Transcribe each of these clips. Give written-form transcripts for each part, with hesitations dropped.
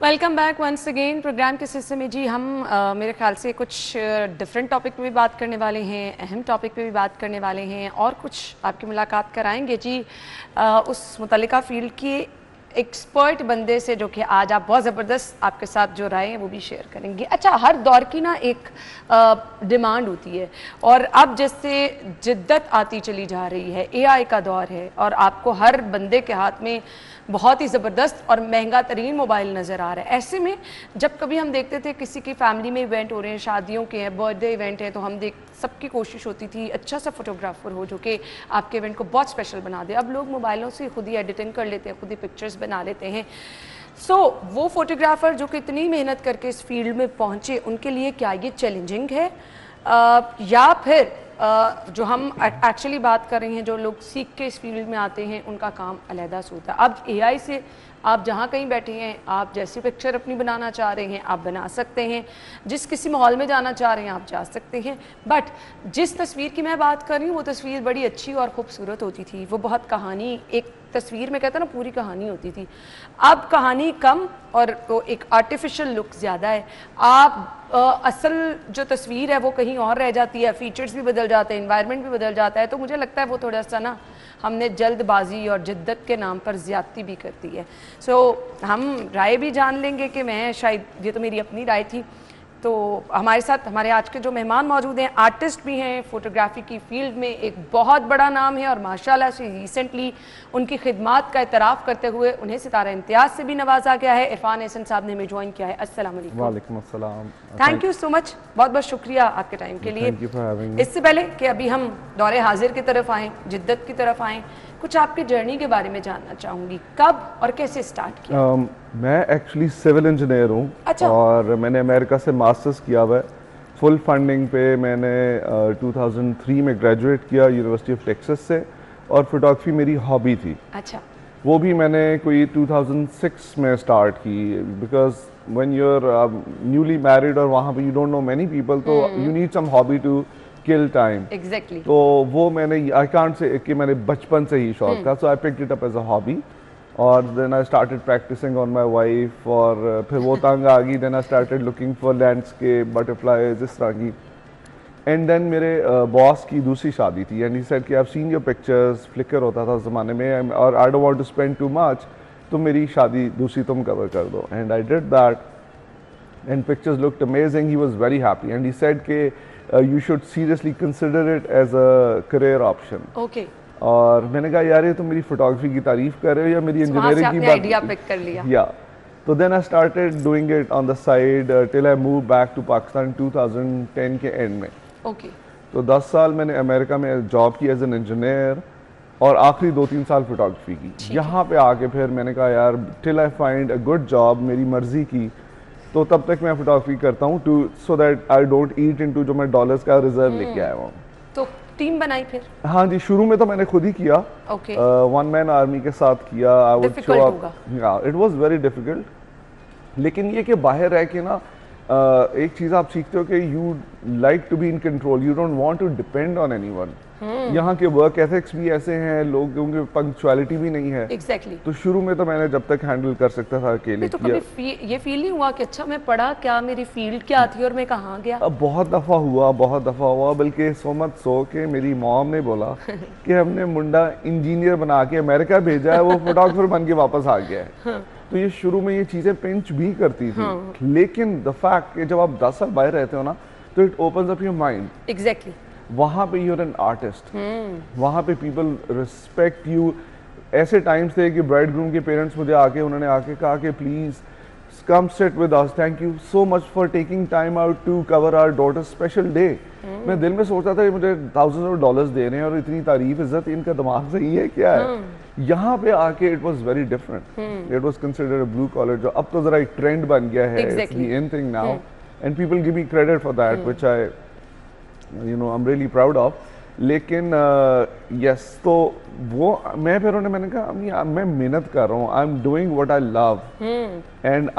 Welcome back once again. Programme के सिलसिले में जी हम मेरे ख्याल से कुछ डिफरेंट टॉपिक पे भी बात करने वाले हैं, अहम टॉपिक पे भी बात करने वाले हैं और कुछ आपकी मुलाकात कराएंगे जी उस मुतल्लिका फील्ड की एक्सपर्ट बंदे से जो कि आज आप बहुत ज़बरदस्त आपके साथ जो राय हैं वो भी शेयर करेंगे। अच्छा, हर दौर की ना एक डिमांड होती है और अब जैसे जिद्दत आती चली जा रही है, एआई का दौर है और आपको हर बंदे के हाथ में बहुत ही ज़बरदस्त और महंगा तरीन मोबाइल नज़र आ रहा है। ऐसे में जब कभी हम देखते थे किसी की फैमिली में इवेंट हो रहे हैं, शादियों के हैं, बर्थडे इवेंट है, तो हम सबकी कोशिश होती थी अच्छा सा फोटोग्राफर हो जो कि आपके इवेंट को बहुत स्पेशल बना दे। अब लोग मोबाइलों से खुद ही एडिटिंग कर लेते हैं, खुद ही पिक्चर्स बना लेते हैं। वो फोटोग्राफर जो कि इतनी मेहनत करके इस फील्ड में पहुँचे, उनके लिए क्या ये चैलेंजिंग है या फिर जो हम एक्चुअली बात कर रहे हैं, जो लोग सीख के इस फील्ड में आते हैं उनका काम अलहदा से होता है। अब एआई से आप जहाँ कहीं बैठे हैं, आप जैसी पिक्चर अपनी बनाना चाह रहे हैं आप बना सकते हैं, जिस किसी माहौल में जाना चाह रहे हैं आप जा सकते हैं। बट जिस तस्वीर की मैं बात कर रही हूँ वो तस्वीर बड़ी अच्छी और खूबसूरत होती थी, वो बहुत कहानी, एक तस्वीर में कहते हैं ना पूरी कहानी होती थी। अब कहानी कम और तो एक आर्टिफिशियल लुक ज़्यादा है। आप असल जो तस्वीर है वो कहीं और रह जाती है, फीचर्स भी बदल जाते हैं, एनवायरनमेंट भी बदल जाता है। तो मुझे लगता है वो थोड़ा सा ना हमने जल्दबाजी और जिद्दत के नाम पर ज़्यादती भी करती है। हम राय भी जान लेंगे कि मैं शायद, ये तो मेरी अपनी राय थी। तो हमारे साथ हमारे आज के जो मेहमान मौजूद हैं, आर्टिस्ट भी हैं, फोटोग्राफी की फील्ड में एक बहुत बड़ा नाम है और माशाल्लाह से रिसेंटली उनकी खिदमात का इतराफ़ करते हुए उन्हें सितारा इम्तियाज़ से भी नवाजा गया है। इरफान एहसन साहब ने हमें ज्वाइन किया है। अस्सलाम वालेकुम। वालेकुम अस्सलाम। थैंक यू सो मच, बहुत बहुत शुक्रिया आपके टाइम के लिए। इससे पहले कि अभी हम दौरे हाजिर की तरफ आएँ, जिद्दत की तरफ आएँ, कुछ आपकी जर्नी के बारे में जानना चाहूँगी। कब और कैसे स्टार्ट किया? मैं एक्चुअली सिविल इंजीनियर हूँ। अच्छा। और मैंने अमेरिका से मास्टर्स किया हुआ है फुल फंडिंग पे। मैंने 2003 में ग्रेजुएट किया यूनिवर्सिटी ऑफ टेक्सास से और फोटोग्राफी मेरी हॉबी थी। अच्छा। वो भी मैंने कोई 2006 में स्टार्ट की, because when you are newly married और वहाँ पे you don't know many people, तो you need some hobby to kill time. Exactly. तो वो मैंने, आई कांट से कि मैंने बचपन से ही शौक था, so I picked it up as a hobby. और then I started practising on my wife, और फिर वो तंग आ गई। Then I started looking for landscape, butterflies, इस तरह की। एंड देन मेरे बॉस की दूसरी शादी थी एंड ही सेड कि I have seen your pictures, Flickr होता था उस ज़माने में, और I don't want to spend too much, तो मेरी शादी दूसरी तुम कवर कर दो। And I did that and pictures looked amazing. He was very happy and he said कि you should seriously consider it as a career option. Okay. और मैंने कहा यार ये तो मेरी फोटोग्राफी की तारीफ कर रहे हो या मेरी इंजीनियरिंग की बात? आइडिया पिक कर लिया। या तो then I started doing it on the side till I move back to Pakistan 2010 के एंड में। ओके। तो 10 साल मैंने अमेरिका में जॉब की एज एन इंजीनियर और आखिरी 2-3 साल फोटोग्राफी की। यहाँ पे आके फिर मैंने कहा यार till I find a good job मेरी मर्जी की, तो तब तक मैं फोटोग्राफी करता हूँ too so that I don't eat into जो मैं डॉलर्स का रिजर्व लेके आया हूँ। तो टीम बनाई फिर? हाँ जी, शुरू में तो मैंने खुद ही किया। ओके। वन मैन आर्मी के साथ किया। आई वुड शो अप, या इट वाज वेरी डिफिकल्ट। लेकिन ये कि बाहर रह के ना एक चीज़ आप सीखते हो कि you like to be in control, you don't want to depend on anyone. यहाँ के वर्क एथिक्स भी ऐसे हैं, लोगों की पंक्चुअलिटी भी नहीं है। एग्जैक्टली। तो शुरू में तो मैंने जब तक हैंडल कर सकता था अकेले तो कभी ये फील नहीं हुआ कि अच्छा मैं पढ़ा क्या, मेरी फील्ड क्या थी और मैं कहाँ गया? अब बहुत दफ़ा हुआ, बल्कि सो मच सो के मेरी मॉम ने बोला कि हमने मुंडा इंजीनियर बना के अमेरिका भेजा है, वो फोटोग्राफर बन के वापस आ गया है। तो ये शुरू में ये चीज़ें पिंच भी करती थी। लेकिन द फैक्ट कि जब आप 10 साल बाहर रहते हो ना, तो it opens up your mind. Exactly. वहाँ पे यूर एन आर्टिस्ट, वहाँ पे पीपल रिस्पेक्ट यू। ऐसे टाइम्स थे कि ब्राइड ग्रूम के पेरेंट्स मुझे उन्होंने आके कहा कि please come sit with us, thank you so much for taking time out to cover our daughter's special day. मैं दिल में सोचता था कि मुझे थाउजेंड्स ऑफ डॉलर्स दे रहे हैं और इतनी तारीफ इज्जत, इनका दिमाग सही है क्या है? यहाँ पे आके it was very different. It was considered a blue collar job. अब तो जरा एक ट्रेंड बन गया है, it's the in thing now and people give me credit for that which I I'm really proud of। लेकिन यस तो वो मैंने कहा मैं मेहनत कर रहा हूँ, I am doing what I love and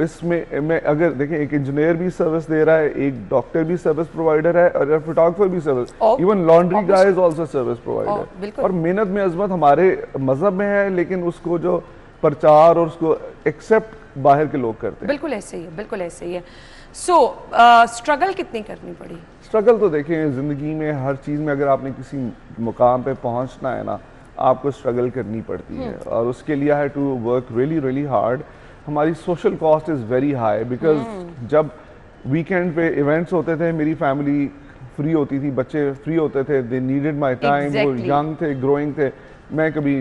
इसमें मैं अगर देखें एक इंजीनियर भी सर्विस दे रहा है, एक डॉक्टर भी सर्विस प्रोवाइडर है और फोटोग्राफर भी service, even laundry guy is also service provider. और मेहनत में अजमत हमारे मजहब में है, लेकिन उसको जो प्रचार और उसको एक्सेप्ट बाहर के लोग करते हैं। बिल्कुल ऐसे ही है, बिल्कुल ऐसे ही है। सो स्ट्रगल कितनी करनी पड़ी? स्ट्रगल तो देखिए ज़िंदगी में हर चीज़ में अगर आपने किसी मुकाम पे पहुंचना है ना, आपको स्ट्रगल करनी पड़ती है, और उसके लिए I have to work really really hard. हमारी social cost is very high, because जब वीकेंड पे इवेंट्स होते थे, मेरी फैमिली फ्री होती थी, बच्चे फ्री होते थे, दे नीडेड माई टाइम, वो यंग थे, ग्रोइंग थे। मैं कभी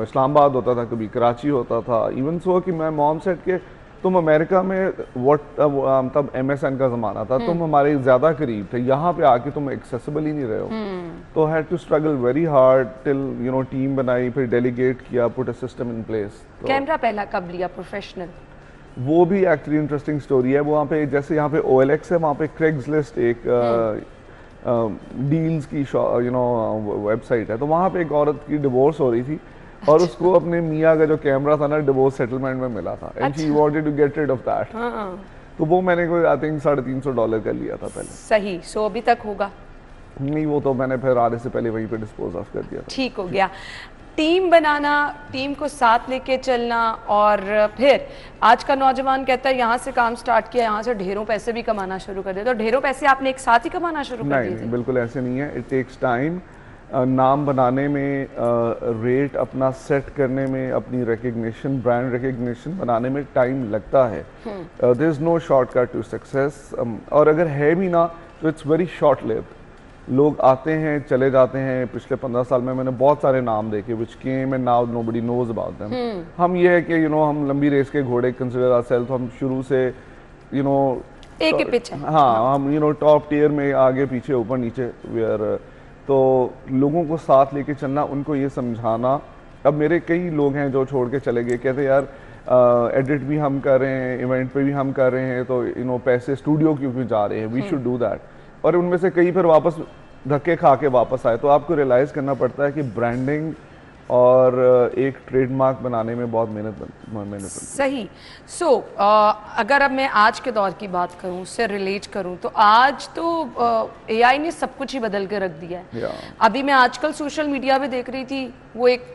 इस्लामाबाद होता था, कभी कराची होता था। इवन सो कि मैं मॉम सेट के तुम अमेरिका में तब MSN का ज़माना था, तुम हमारे ज़्यादा करीब थे, यहाँ पे आके तुम एक्सेसिबल ही नहीं रहे हो। तो had to struggle very hard till team बनाई, फिर डेलीगेट किया, put a system in place. Camera पहला कब लिया प्रोफेशनल? वो भी एक्चुअली इंटरेस्टिंग स्टोरी है। वहाँ पे जैसे यहाँ पे OLX है, वहाँ पे क्रेग्सलिस्ट एक डील्स की वेबसाइट है, तो वहाँ पे एक औरत की डिवोर्स हो रही थी, और उसको अपने मियाँ का जो कैमरा था ना, डिवोर्स सेटलमेंट में मिला था, and she wanted to get rid of that. तो वो मैंने कोई आई थिंक $350 का लिया था पहले। सही। सो अभी तक होगा? नहीं, वो तो मैंने फिर आने से पहले वहीं पे डिस्पोज ऑफ कर दिया था। ठीक हो गया। टीम बनाना, टीम को साथ लेके चलना, और फिर आज का नौजवान कहता है यहाँ से काम स्टार्ट किया, यहाँ से ढेरों पैसे भी कमाना शुरू कर दिया। तो ढेरों पैसे आपने एक साथ ही कमाना शुरू कर दिए? नहीं, बिल्कुल ऐसे नहीं है। It takes time. नाम बनाने में, रेट अपना सेट करने में, अपनी रिकग्निशन, ब्रांड रिकग्निशन बनाने में टाइम लगता है। There is no shortcut to success, और अगर है भी ना तो इट्स वेरी शॉर्ट लिव्ड। लोग आते हैं, चले जाते हैं। पिछले 15 साल में मैंने बहुत सारे नाम देखे which came and now nobody knows about them. हम ये है कि हम लंबी रेस के घोड़े कंसीडर आवरसेल्फ, हम शुरू से एक ही पिच है। हाँ, हम टॉप टियर में, आगे पीछे, ऊपर नीचे, वेयर। तो लोगों को साथ लेके चलना, उनको ये समझाना। अब मेरे कई लोग हैं जो छोड़ के चले गए, कहते यार एडिट भी हम कर रहे हैं, इवेंट पे भी हम कर रहे हैं, तो पैसे स्टूडियो क्यों जा रहे हैं, वी शुड डू दैट। और उनमें से कई फिर वापस धक्के खा के वापस आए। तो आपको रियलाइज़ करना पड़ता है कि ब्रांडिंग और एक ट्रेडमार्क बनाने में बहुत मेहनत सही। सो अगर अब मैं आज के दौर की बात करूं, उससे रिलेट करूं, तो आज तो AI ने सब कुछ ही बदल के रख दिया है। अभी मैं आजकल सोशल मीडिया पे देख रही थी, वो एक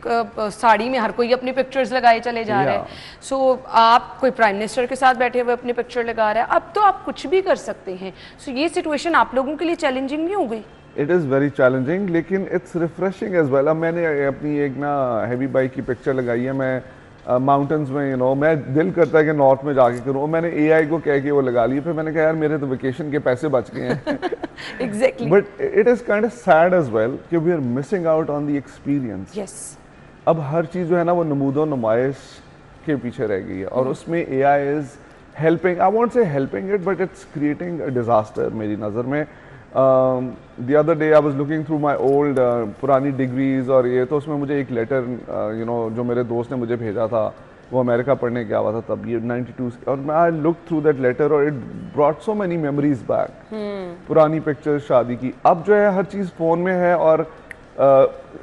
साड़ी में हर कोई अपनी पिक्चर्स लगाए चले जा रहे हैं। सो आप कोई प्राइम मिनिस्टर के साथ बैठे हुए अपनी पिक्चर लगा रहे हैं, अब तो आप कुछ भी कर सकते हैं। सो ये सिचुएशन आप लोगों के लिए चैलेंजिंग नहीं हो गई? इट इज़ वेरी चैलेंजिंग, लेकिन इट्स रिफ्रेशिंग एज वेल। अब मैंने अपनी एक ना हैवी बाइक की पिक्चर लगाई है, मैं माउंटेन्स में, मैं दिल करता है कि नॉर्थ में जाके करूँ, और मैंने AI को कह के वो लगा ली। फिर मैंने कहा यार मेरे तो वेकेशन के पैसे बच गए हैं। Exactly. But it is kind of sad as well कि we are missing out on the experience. Yes. अब हर चीज़ जो है ना, वो नमूदो नुमाइश के पीछे रह गई है, और उसमें AI is helping, I won't say helping it, but it's creating a disaster मेरी नज़र में। The other day I was looking through my old पुरानी डिग्रीज, और ये तो उसमें मुझे एक लेटर जो मेरे दोस्त ने मुझे भेजा था, वो अमेरिका पढ़ने गया हुआ था तब, ये 92, और मैं I look through that letter, और it brought so many memories back. पुरानी पिक्चर्स, शादी की। अब जो है हर चीज़ फ़ोन में है, और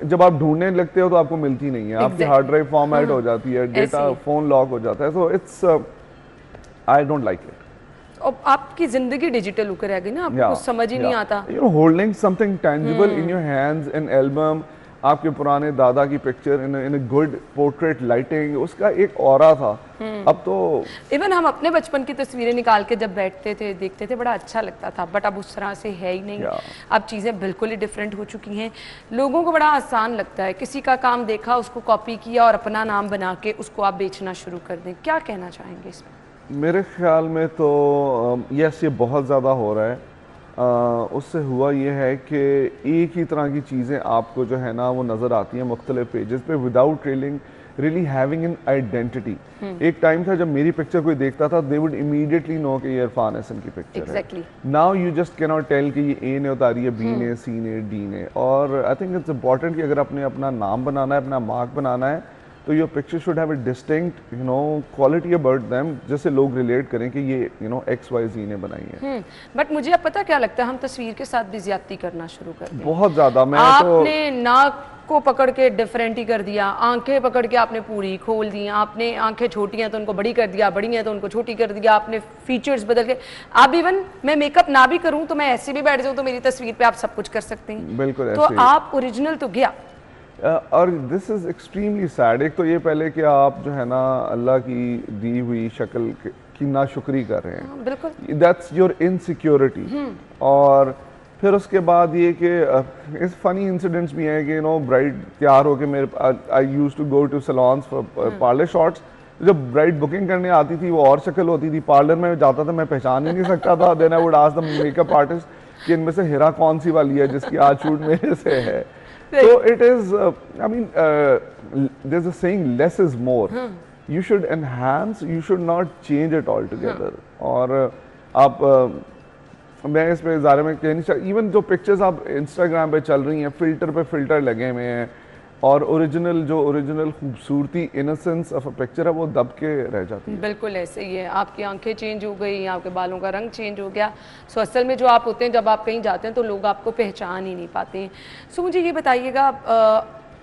जब आप ढूंढने लगते हो तो आपको मिलती नहीं है। आपकी हार्ड ड्राइव फॉर्मेट हो जाती है, डेटा फ़ोन लॉक हो जाता है। So it's I don't like it. और आपकी जिंदगी डिजिटल होकर रह गई ना, आपको कुछ समझ ही नहीं आता। Holding something tangible in your hands, an album, आपके पुराने दादा की picture in a good portrait lighting, उसका एक ऑरा था। अब तो इवन हम अपने बचपन की तस्वीरें निकाल के जब बैठते थे, देखते थे, बड़ा अच्छा लगता था, बट अब उस तरह से है ही नहीं। अब चीज़ें बिल्कुल ही डिफरेंट हो चुकी हैं। लोगों को बड़ा आसान लगता है, किसी का काम देखा, उसको कॉपी किया, और अपना नाम बना के उसको आप बेचना शुरू कर दें। क्या कहना चाहेंगे इसमें? मेरे ख्याल में तो यस, ये बहुत ज़्यादा हो रहा है। उससे हुआ ये है कि एक ही तरह की चीज़ें आपको जो है ना वो नज़र आती हैं मुख्तलिफ पेजेस पे, without really having an identity. एक टाइम था जब मेरी पिक्चर कोई देखता था, दे वुड इमीडिएटली नो कि ये इरफान हसन की पिक्चर है। Now you just can not tell कि ये A ने उतारी है, B ने, C ने, D ने। और आई थिंक इट्स इम्पॉर्टेंट कि अगर आपने अपना नाम बनाना है, अपना मार्क बनाना है, तो your picture should have a distinct quality about them, जिससे लोग रिलेट करें कि ये XYZ ने बनाई है। बट मुझे अब पता क्या लगता है, हम तस्वीर के साथ भी ज्यादती करना शुरू कर दिया बहुत ज़्यादा। आपने नाक को पकड़ के डिफरेंट ही कर दिया, आंखें पकड़ के आपने पूरी खोल दी, आपने आंखें छोटी हैं तो उनको बड़ी कर दिया, बड़ी हैं तो उनको छोटी कर दिया, आपने फीचर्स बदल के। आप इवन मैं मेकअप ना भी करूं तो मैं ऐसे भी बैठ जाऊं तो मेरी तस्वीर पे आप सब कुछ कर सकते हैं। बिल्कुल। तो आप ओरिजिनल तो गया। और दिस इज़ एक्सट्रीमली सैड। एक तो ये पहले कि आप जो है ना अल्लाह की दी हुई शक्ल की नाशुक्री कर रहे हैं, बिल्कुल दैट्स योर इनसिक्योरिटी। और फिर उसके बाद ये कि इस फनी इंसिडेंट्स भी हैं कि यू नो ब्राइड तैयार होके मेरे I used to go to salons for parlour shots. जब ब्राइड बुकिंग करने आती थी वो और शक्ल होती थी, पार्लर में जाता था मैं पहचान ही नहीं सकता था। Then I would ask the makeup artist कि इनमें से हिरा कौन सी वाली है जिसकी आज शूट मेरे से है। तो it is I mean there is a saying less is more. You should enhance, you should not change it all together. और आप मैं इस पे ज़ाहिर में कह नहीं सकता, इवन जो पिक्चर्स आप इंस्टाग्राम पे चल रही हैं फिल्टर पे फिल्टर लगे हुए हैं और ओरिजिनल खूबसूरती इनोसेंस ऑफ अ पिक्चर है वो दब के रह जाती है। बिल्कुल ऐसे ही है, आपकी आंखें चेंज हो गई, आपके बालों का रंग चेंज हो गया। सो असल में जो आप होते हैं जब आप कहीं जाते हैं तो लोग आपको पहचान ही नहीं पाते हैं। सो मुझे ये बताइएगा,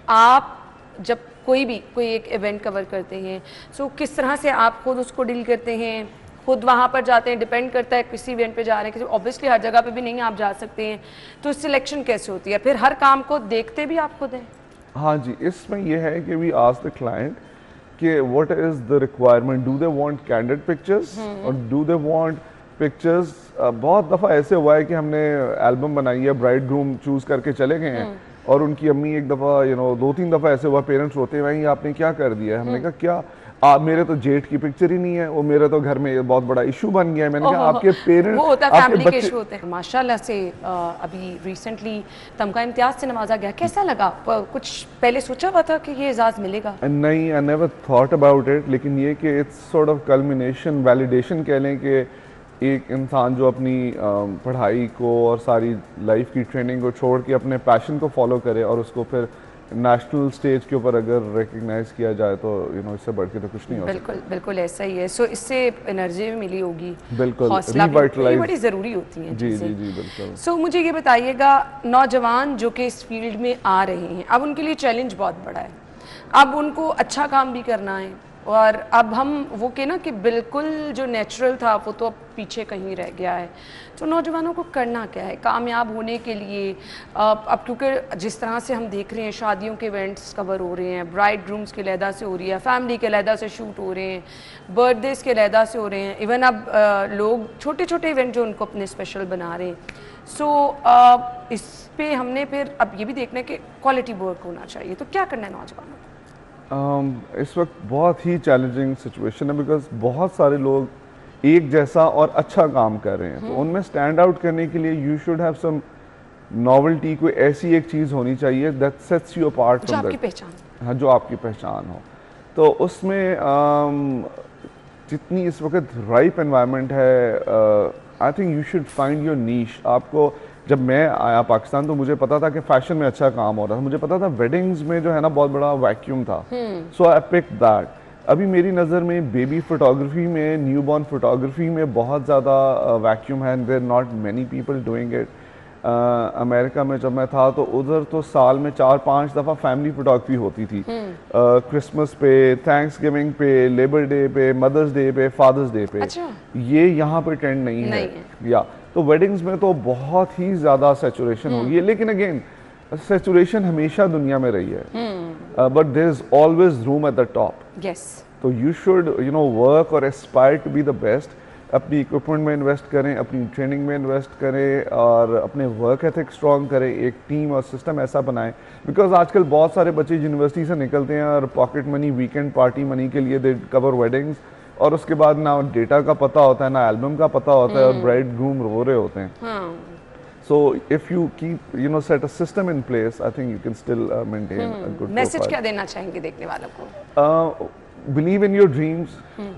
आप जब कोई एक इवेंट कवर करते हैं, सो किस तरह से आप खुद उसको डील करते हैं? खुद वहाँ पर जाते हैं, डिपेंड करता है किसी इवेंट पे जा रहे हैं, किसी ऑब्वियसली हर जगह पे भी नहीं आप जा सकते हैं, तो सिलेक्शन कैसे होती है? फिर हर काम को देखते भी आप खुद हैं? हाँ जी, इसमें यह है कि वी आस्क द क्लाइंट कि what is the requirement, do they want candid pictures और डू दे वांट पिक्चर्स। बहुत दफ़ा ऐसे हुआ है कि हमने एल्बम बनाई है, ब्राइड ग्रूम चूज करके चले गए हैं और उनकी अम्मी एक दफ़ा यू नो 2-3 दफ़ा ऐसे हुआ, पेरेंट्स रोते हैं आपने क्या कर दिया है। हमने कहा क्या मेरे तो जेठ की पिक्चर ही नहीं है, वो मेरे तो घर में बहुत बड़ा इशू बन गया है। मैंने कहा आपके पेरेंट्स, वो होता है फैमिली के इशू होते हैं। माशाल्लाह से अभी रिसेंटली तमगा इम्तियाज से नवाजा गया, कैसा लगा? कुछ पहले सोचा हुआ था कि ये एजाज मिलेगा? नहीं, I never thought about it, लेकिन ये कि it's sort of culmination, validation कह लें कि एक इंसान जो अपनी पढ़ाई को और सारी लाइफ की ट्रेनिंग को छोड़ के अपने पैशन को फॉलो करे और उसको फिर नेशनल स्टेज के ऊपर अगर रिकग्नाइज किया जाए तो यू नो इससे बढ़ के तो कुछ नहीं हो बिल्कुल बिल्कुल ऐसा ही है। सो इससे एनर्जी भी मिली होगी, बिल्कुल, हौसला भी बड़ी ज़रूरी होती है। जी जी जी बिल्कुल। सो मुझे ये बताइएगा, नौजवान जो कि इस फील्ड में आ रहे हैं, अब उनके लिए चैलेंज बहुत बड़ा है, अब उनको अच्छा काम भी करना है और अब हम वो के ना कि बिल्कुल जो नेचुरल था वो तो अब पीछे कहीं रह गया है। तो नौजवानों को करना क्या है कामयाब होने के लिए? अब क्योंकि जिस तरह से हम देख रहे हैं शादियों के इवेंट्स कवर हो रहे हैं, ब्राइड ग्रूम्स के लहदा से हो रही है, फैमिली के लहदा से शूट हो रहे हैं, बर्थडेज के लहदा से हो रहे हैं, इवन अब लोग छोटे छोटे इवेंट जो उनको अपने स्पेशल बना रहे हैं। सो इस पे हमने फिर अब ये भी देखना है कि क्वालिटी वर्क होना चाहिए, तो क्या करना है नौजवानों को? इस वक्त बहुत ही चैलेंजिंग सिचुएशन है बिकॉज बहुत सारे लोग एक जैसा और अच्छा काम कर रहे हैं, तो उनमें स्टैंड आउट करने के लिए you should have some novelty, कोई ऐसी एक चीज़ होनी चाहिए that sets you apart from that, आपकी पहचान। हाँ, जो आपकी पहचान हो। तो उसमें जितनी इस वक्त राइप एनवायरनमेंट है, I think you should find your niche. आपको जब मैं आया पाकिस्तान तो मुझे पता था कि फैशन में अच्छा काम हो रहा था, मुझे पता था वेडिंग्स में जो है ना बहुत बड़ा वैक्यूम था, सो आई पिक्ड दैट। अभी मेरी नज़र में बेबी फोटोग्राफी में, न्यूबॉर्न फोटोग्राफी में बहुत ज़्यादा वैक्यूम है and there not many people doing it. America में जब मैं था तो उधर तो साल में 4-5 दफ़ा फैमिली फोटोग्राफी होती थी, क्रिसमस पे, थैंक्सगिविंग पे, लेबर डे पे, मदर्स डे पे, फादर्स डे पे। अच्छा। ये यहाँ पे ट्रेंड नहीं है या तो वेडिंग्स में तो बहुत ही ज़्यादा सैचुरेशन होगी है, लेकिन अगेन सैचुरेशन हमेशा दुनिया में रही है, but there is always room at the top. Yes, तो you should you know work और aspire to be the best. अपनी इक्विपमेंट में इन्वेस्ट करें, अपनी ट्रेनिंग में इन्वेस्ट करें और अपने वर्क एथिक स्ट्रॉन्ग करें, एक टीम और सिस्टम ऐसा बनाएं। बिकॉज आजकल बहुत सारे बच्चे यूनिवर्सिटी से निकलते हैं और pocket money, weekend party money के लिए दे कवर वेडिंग्स, और उसके बाद ना डेटा का पता होता है ना एल्बम का पता होता है और ब्राइड ग्रूम रो रहे होते हैं। So if you keep you know set a system in place, I think you can still maintain a good. Message क्या देना चाहेंगे देखने वालों को? Believe in your dreams.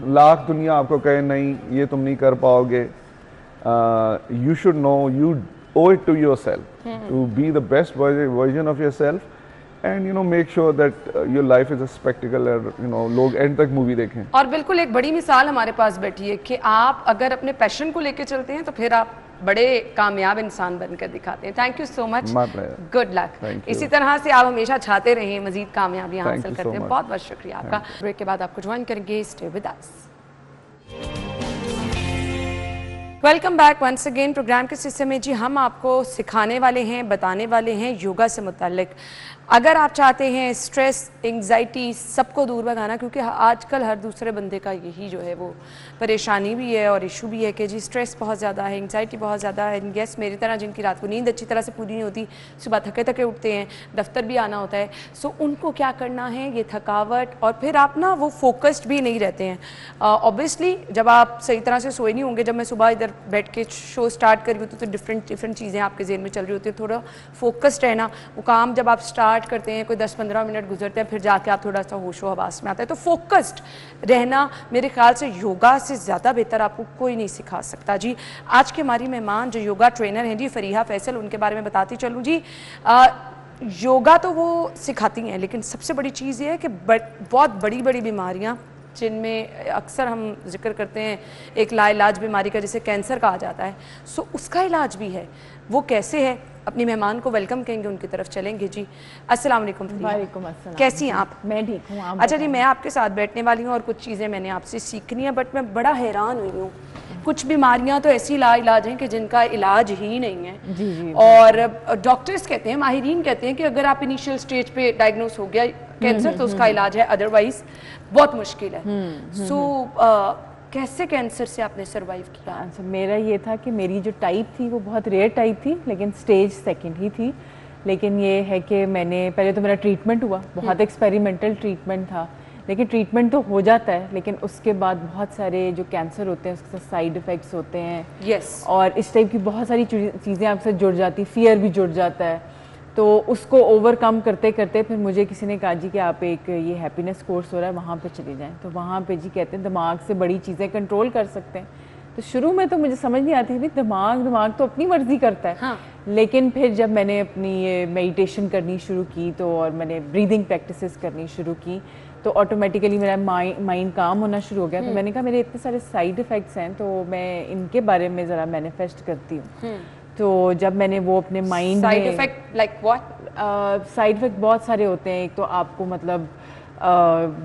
Lakh दुनिया आपको कहे नहीं ये तुम नहीं कर पाओगे, you should know you owe it to yourself to be the best version of yourself and you know make sure that your life is a spectacle and you know लोग एंड तक मूवी देखें। और बिल्कुल एक बड़ी मिसाल हमारे पास बैठी है कि आप अगर अपने पैशन को लेके चलते हैं तो फिर आप बड़े कामयाब इंसान बनकर दिखाते हैं। Thank you so much, good luck. इसी तरह से आप हमेशा चाहते रहें, मजीद कामयाबी हासिल करते हैं। बहुत बहुत शुक्रिया आपका। ब्रेक के बाद आपको ज्वाइन करेंगे, stay with us. Welcome back once again. Programme के हिस्से में जी हम आपको सिखाने वाले हैं, बताने वाले हैं योगा से मुताल्लिक। अगर आप चाहते हैं स्ट्रेस, एंग्जाइटी सबको दूर भगाना, क्योंकि आजकल हर दूसरे बंदे का यही जो है वो परेशानी भी है और इशू भी है कि जी स्ट्रेस बहुत ज़्यादा है, एंग्जाइटी बहुत ज़्यादा है। यस, मेरी तरह जिनकी रात को नींद अच्छी तरह से पूरी नहीं होती, सुबह थके थके उठते हैं, दफ्तर भी आना होता है, सो उनको क्या करना है, ये थकावट और फिर आप ना वो फोकस्ड भी नहीं रहते हैं। ऑब्वियसली जब आप सही तरह से सोए नहीं होंगे, जब मैं सुबह इधर बैठ के शो स्टार्ट कर रही होती तो डिफरेंट चीज़ें आपके जेहन में चल रही होती है, थोड़ा फोकस्ड रहना। वो काम जब आप स्टार्ट करते हैं, कोई 10-15 मिनट गुजरते हैं, फिर जाके आप थोड़ा सा होशो हवास में आता है, तो फोकस्ड रहना मेरे ख्याल से योगा से ज़्यादा बेहतर आपको कोई नहीं सिखा सकता जी। आज के हमारी मेहमान जो योगा ट्रेनर हैं जी, फरीहा फैसल, उनके बारे में बताती चलूँ जी। योगा तो वो सिखाती हैं, लेकिन सबसे बड़ी चीज़ ये है कि बहुत बड़ी बड़ी बीमारियाँ जिनमें अक्सर हम जिक्र करते हैं एक लाइलाज बीमारी का जिसे कैंसर कहा जाता है, सो उसका इलाज भी है। वो कैसे है, अपनी मेहमान को वेलकम कहेंगे, उनकी तरफ चलेंगे जी। अस्सलाम वालेकुम। वालेकुम अस्सलाम। कैसी हैं आप? मैं ठीक हूँ, आप अच्छा जी, मैं आपके साथ बैठने वाली हूँ और कुछ चीज़ें मैंने आपसे सीखनी है, बट मैं बड़ा हैरान हुई हूँ। कुछ बीमारियां तो ऐसी लाइलाज हैं कि जिनका इलाज ही नहीं है। जी। और डॉक्टर्स कहते हैं, माहिरीन कहते हैं कि अगर आप इनिशियल स्टेज पे डायग्नोस हो गया कैंसर तो उसका इलाज है, अदरवाइज बहुत मुश्किल है। सो कैसे कैंसर से आपने सरवाइव किया? अच्छा, मेरा ये था कि मेरी जो टाइप थी वो बहुत रेयर टाइप थी, लेकिन स्टेज 2 ही थी। लेकिन ये है कि मैंने पहले तो मेरा ट्रीटमेंट हुआ, बहुत एक्सपेरिमेंटल ट्रीटमेंट था, लेकिन ट्रीटमेंट तो हो जाता है, लेकिन उसके बाद बहुत सारे जो कैंसर होते हैं उसके साथ साइड इफ़ेक्ट्स होते हैं। यस। और इस टाइप की बहुत सारी चीज़ें आपसे जुड़ जाती, फियर भी जुड़ जाता है। तो उसको ओवरकम करते करते फिर मुझे किसी ने कहा जी कि आप एक ये हैप्पीनेस कोर्स हो रहा है वहाँ पे चले जाएं। तो वहाँ पे जी कहते हैं दिमाग से बड़ी चीज़ें कंट्रोल कर सकते हैं। तो शुरू में तो मुझे समझ नहीं आती थी, दिमाग तो अपनी मर्जी करता है। हाँ। लेकिन फिर जब मैंने अपनी ये मेडिटेशन करनी शुरू की तो और मैंने ब्रीदिंग प्रैक्टिसेस करनी शुरू की तो ऑटोमेटिकली मेरा माइंड काम होना शुरू हो गया। तो मैंने कहा मेरे इतने सारे साइड इफ़ेक्ट्स हैं तो मैं इनके बारे में ज़रा मैनिफेस्ट करती हूँ। तो जब मैंने वो अपने माइंड में side effect like what? Side effect बहुत सारे होते हैं। एक तो आपको मतलब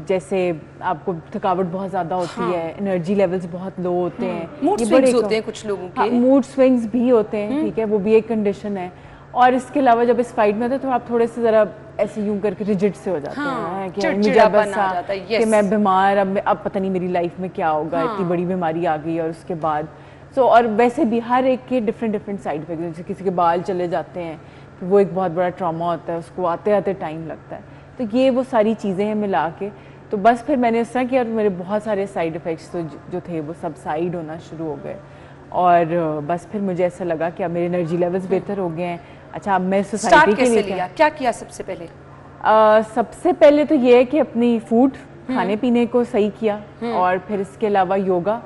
जैसे आपको थकावट बहुत ज़्यादा होती है, एनर्जी लेवल्स बहुत लो होते हैं, मूड स्विंग्स होते हैं कुछ लोगों के। मूड स्विंग्स भी होते हैं, ठीक है, वो भी एक कंडीशन है। और इसके अलावा जब इस फाइट में थे तो आप थोड़े से ज़रा ऐसे यूं करके रिजिड से हो जाते हैं कि मुझे बस कि मैं बीमार, अब पता नहीं मेरी लाइफ में क्या होगा, इतनी बड़ी बीमारी आ गई। और उसके बाद और वैसे भी हर एक के डिफरेंट साइड इफेक्ट, जैसे किसी के बाल चले जाते हैं तो वो एक बहुत बड़ा ट्रॉमा होता है, उसको आते आते टाइम लगता है। तो ये वो सारी चीज़ें हैं मिला के। तो बस फिर मैंने इस तरह किया और मेरे बहुत सारे साइड इफ़ेक्ट्स तो जो थे वो सब साइड होना शुरू हो गए। और बस फिर मुझे ऐसा लगा कि अब मेरे एनर्जी लेवल्स बेहतर हो गए हैं। अच्छा, अब मैं सोसाइटी के लिए क्या किया सबसे पहले? सबसे पहले तो ये है कि अपनी फूड खाने पीने को सही किया और फिर इसके अलावा योगा,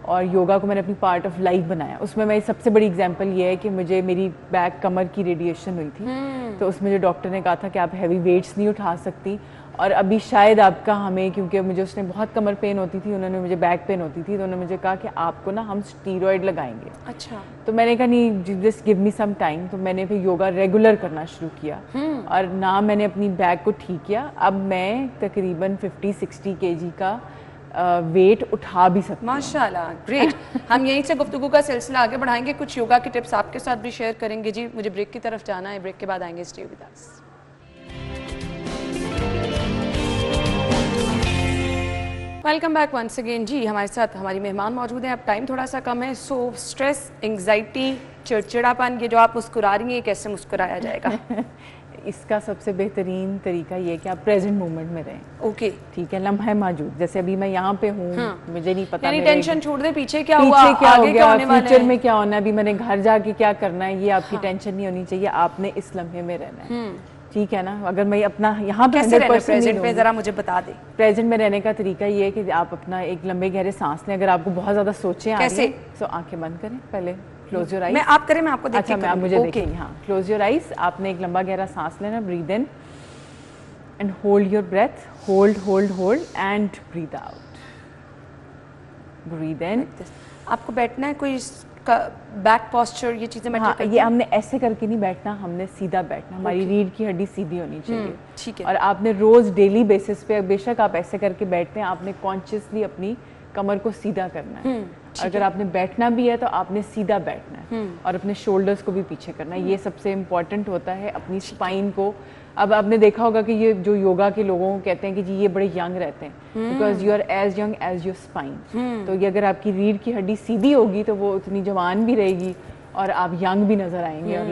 और योगा को मैंने अपनी पार्ट ऑफ लाइफ बनाया। उसमें मैं सबसे बड़ी एग्जांपल ये है कि मुझे मेरी बैक कमर की रेडिएशन हुई थी, तो उसमें जो डॉक्टर ने कहा था कि आप हैवी वेट्स नहीं उठा सकती और अभी शायद आपका हमें, क्योंकि मुझे उसने बहुत कमर पेन होती थी, उन्होंने मुझे बैक पेन होती थी, तो उन्होंने मुझे कहा कि आपको ना हम स्टीरॉयड लगाएंगे। अच्छा। तो मैंने कहा नहीं, just give me some time. तो मैंने फिर योगा रेगुलर करना शुरू किया और ना मैंने अपनी बैक को ठीक किया। अब मैं तकरीबन 50-60 kg का वेट उठा भी सकती हूँ। माशाल्लाह, ग्रेट। हम यहीं से गुफ्तगू का सिलसिला आगे बढ़ाएंगे, कुछ योगा के टिप्स आपके साथ भी शेयर करेंगे जी। मुझे ब्रेक की तरफ जाना है, ब्रेक के बाद आएंगे। Stay with us. Welcome back once again जी। हमारे साथ हमारी मेहमान मौजूद हैं। अब टाइम थोड़ा सा कम है, सो स्ट्रेस, एंग्जाइटी, चिड़चिड़ापन, ये जो आप मुस्कुरा रही हैं, कैसे मुस्कुराया जाएगा? इसका सबसे बेहतरीन तरीका ये है कि आप प्रेजेंट मोमेंट में रहें। ओके, ठीक है, लम्हा मौजूद। जैसे अभी मैं यहाँ पे हूँ, मुझे नहीं पता यानी टेंशन छोड़ दे, पीछे क्या हुआ, क्या हो आगे गया, होने वाला है, फ्यूचर में क्या होना है, अभी मैंने घर जाके क्या करना है, ये आपकी टेंशन नहीं होनी चाहिए। आपने इस लम्हे में रहना है, ठीक है ना। अगर मैं अपना यहाँ पे 100% प्रेजेंट में जरा मुझे बता दे। प्रेजेंट में रहने का तरीका ये है कि आप अपना एक लंबे गहरे सांस लें। अगर आपको बहुत ज्यादा सोचें आ रही हैं तो आंखें बंद करें, पहले क्लोज योर आईज। मैं आप करें, मैं आपको देख के अच्छा, मैं आप मुझे देखिए। हाँ, क्लोज योर आईज। आपने एक लंबा गहरा सांस लेना, breathe in and hold your breath, hold hold hold and breathe out, breathe in. आपको बैठना है, कोई बैक पोस्चर, ये चीजें मैटर करती हैं? ये हमने ऐसे करके नहीं बैठना, हमने सीधा बैठना। हमारी रीढ़ की हड्डी सीधी होनी चाहिए, ठीक है। और आपने रोज डेली बेसिस पे, बेशक आप ऐसे करके बैठते हैं, आपने कॉन्शियसली अपनी कमर को सीधा करना है। अगर आपने बैठना भी है तो आपने सीधा बैठना है और अपने शोल्डर्स को भी पीछे करना है। ये सबसे इम्पोर्टेंट होता है अपनी स्पाइन को अब आपने देखा होगा कि ये जो योगा के लोगों को कहते हैं कि जी ये बड़े यंग रहते हैं, because you are as young as your spine. तो ये अगर आपकी रीढ़ की हड्डी सीधी होगी तो वो उतनी जवान भी रहेगी और आप यंग भी नजर आएंगे और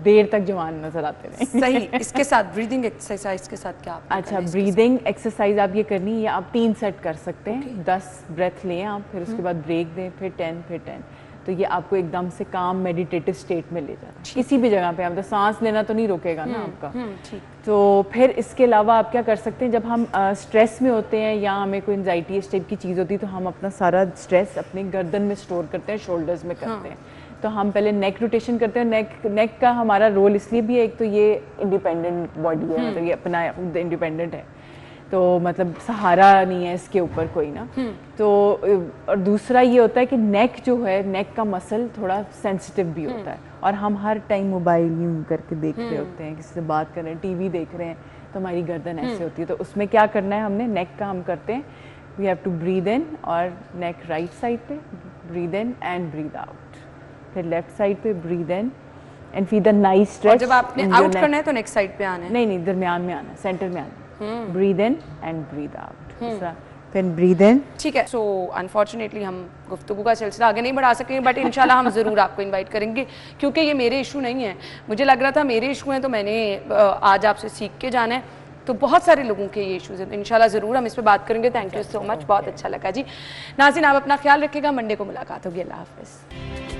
देर तक जवान नजर आते रहेंगे। सही। इसके साथ ब्रीदिंग एक्सरसाइज के साथ क्या आप अच्छा, ब्रीदिंग एक्सरसाइज आप ये करनी है, आप 3 सेट कर सकते हैं। 10 ब्रेथ लें आप, फिर उसके बाद ब्रेक दें, फिर 10 फिर 10। तो ये आपको एकदम से काम मेडिटेटिव स्टेट में ले जाता है। किसी भी जगह पे आप तो सांस लेना तो नहीं रोकेगा ना आपका। ठीक। तो फिर इसके अलावा आप क्या कर सकते हैं, जब हम स्ट्रेस में होते हैं या हमें कोई एंजाइटी इस टाइप की चीज़ होती है तो हम अपना सारा स्ट्रेस अपने गर्दन में स्टोर करते हैं, शोल्डर्स में करते हैं। तो हम पहले नेक रोटेशन करते हैं। नेक का हमारा रोल इसलिए भी है, एक तो ये इंडिपेंडेंट बॉडी है, मतलब ये अपना इंडिपेंडेंट है, तो मतलब सहारा नहीं है इसके ऊपर कोई ना। तो और दूसरा ये होता है कि नेक जो है, नेक का मसल थोड़ा सेंसिटिव भी होता है और हम हर टाइम मोबाइल यूं करके देख रहे होते हैं, किसी से बात कर रहे हैं, टीवी देख रहे हैं, तो हमारी गर्दन ऐसे होती है। तो उसमें क्या करना है हमने, नेक का हम करते हैं, we have to breathe in और नेक राइट साइड पे, breathe in and breathe out, फिर लेफ्ट साइड पे breathe in and feel the nice stretch. जब आपने आउट करना है तो नेक्स्ट साइड पे आना है? नहीं, दरमियान में आना, सेंटर में आना। Breathe in and breathe out, फिर ब्रीद इन। ठीक है। सो अनफॉर्चुनेटली हम गुफ्तगू का सिलसिला आगे नहीं बढ़ा सकेंगे, बट इंशाल्लाह हम ज़रूर आपको इनवाइट करेंगे, क्योंकि ये मेरे इशू नहीं है। मुझे लग रहा था मेरे इशू हैं तो मैंने आज आपसे सीख के जाना है, तो बहुत सारे लोगों के ये इशूज़ हैं, तो इंशाल्लाह ज़रूर हम इस पर बात करेंगे। थैंक यू सो मच, बहुत अच्छा लगा जी। नाज़रीन, आप अपना ख्याल रखिएगा, मंडे को मुलाकात होगी। अल्लाह हाफ़िज़।